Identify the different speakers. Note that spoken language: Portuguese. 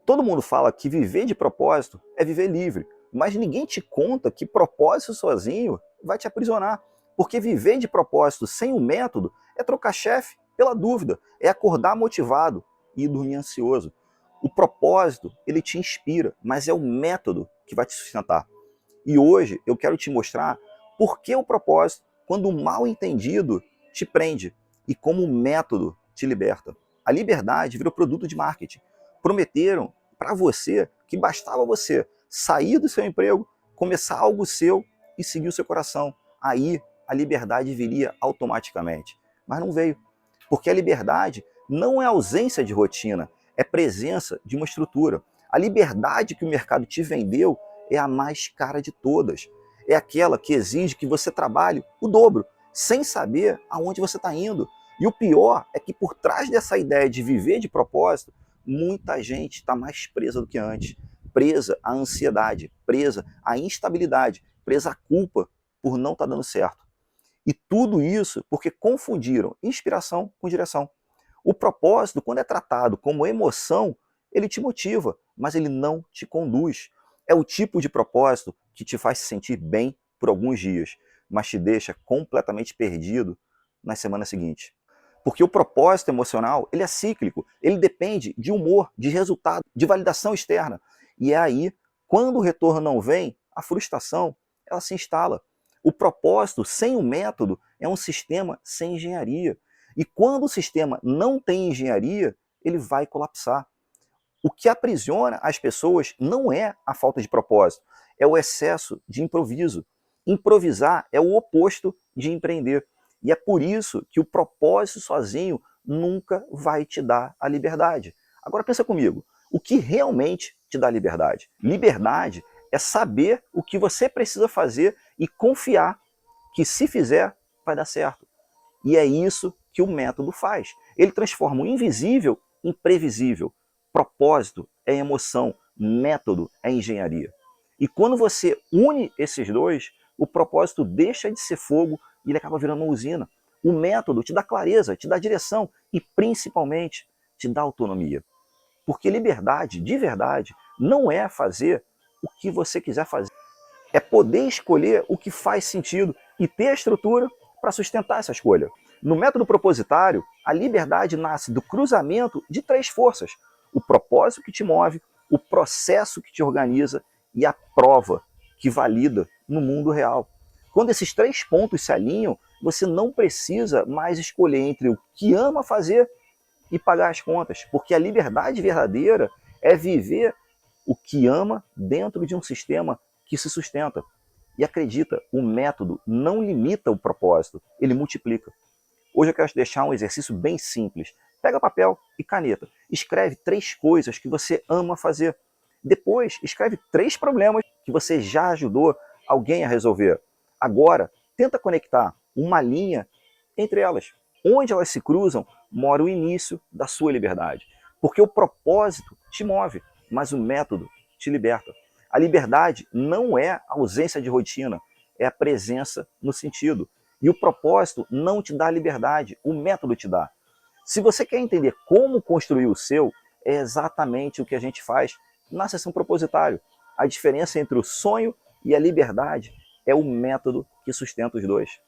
Speaker 1: Todo mundo fala que viver de propósito é viver livre, mas ninguém te conta que propósito sozinho vai te aprisionar. Porque viver de propósito sem um método é trocar chefe pela dúvida, é acordar motivado e dormir ansioso. O propósito, ele te inspira, mas é o método que vai te sustentar. E hoje eu quero te mostrar por que o propósito, quando mal entendido, te prende e como o método te liberta. A liberdade virou produto de marketing. Prometeram para você que bastava você sair do seu emprego, começar algo seu e seguir o seu coração. Aí a liberdade viria automaticamente. Mas não veio. Porque a liberdade não é ausência de rotina, é presença de uma estrutura. A liberdade que o mercado te vendeu é a mais cara de todas. É aquela que exige que você trabalhe o dobro, sem saber aonde você está indo. E o pior é que por trás dessa ideia de viver de propósito, muita gente está mais presa do que antes. Presa à ansiedade, presa à instabilidade, presa à culpa por não estar dando certo. E tudo isso porque confundiram inspiração com direção. O propósito, quando é tratado como emoção, ele te motiva, mas ele não te conduz. É o tipo de propósito que te faz se sentir bem por alguns dias, mas te deixa completamente perdido nas semanas seguintes. Porque o propósito emocional, ele é cíclico, ele depende de humor, de resultado, de validação externa. E é aí, quando o retorno não vem, a frustração, ela se instala. O propósito sem o método é um sistema sem engenharia. E quando o sistema não tem engenharia, ele vai colapsar. O que aprisiona as pessoas não é a falta de propósito, é o excesso de improviso. Improvisar é o oposto de empreender. E é por isso que o propósito sozinho nunca vai te dar a liberdade. Agora pensa comigo, o que realmente te dá liberdade? Liberdade é saber o que você precisa fazer e confiar que se fizer, vai dar certo. E é isso que o método faz. Ele transforma o invisível em previsível. Propósito é emoção, método é engenharia. E quando você une esses dois, o propósito deixa de ser fogo e ele acaba virando uma usina. O método te dá clareza, te dá direção e, principalmente, te dá autonomia. Porque liberdade, de verdade, não é fazer o que você quiser fazer. É poder escolher o que faz sentido e ter a estrutura para sustentar essa escolha. No método propositário, a liberdade nasce do cruzamento de três forças: o propósito que te move, o processo que te organiza e a prova que valida no mundo real. Quando esses três pontos se alinham, você não precisa mais escolher entre o que ama fazer e pagar as contas, porque a liberdade verdadeira é viver o que ama dentro de um sistema que se sustenta. E acredita, o método não limita o propósito, ele multiplica. Hoje eu quero te deixar um exercício bem simples. Pega papel e caneta, escreve 3 coisas que você ama fazer. Depois, escreve 3 problemas que você já ajudou alguém a resolver. Agora, tenta conectar uma linha entre elas. Onde elas se cruzam, mora o início da sua liberdade. Porque o propósito te move, mas o método te liberta. A liberdade não é a ausência de rotina, é a presença no sentido. E o propósito não te dá liberdade, o método te dá. Se você quer entender como construir o seu, é exatamente o que a gente faz na sessão propositário. A diferença entre o sonho e a liberdade é o método que sustenta os dois.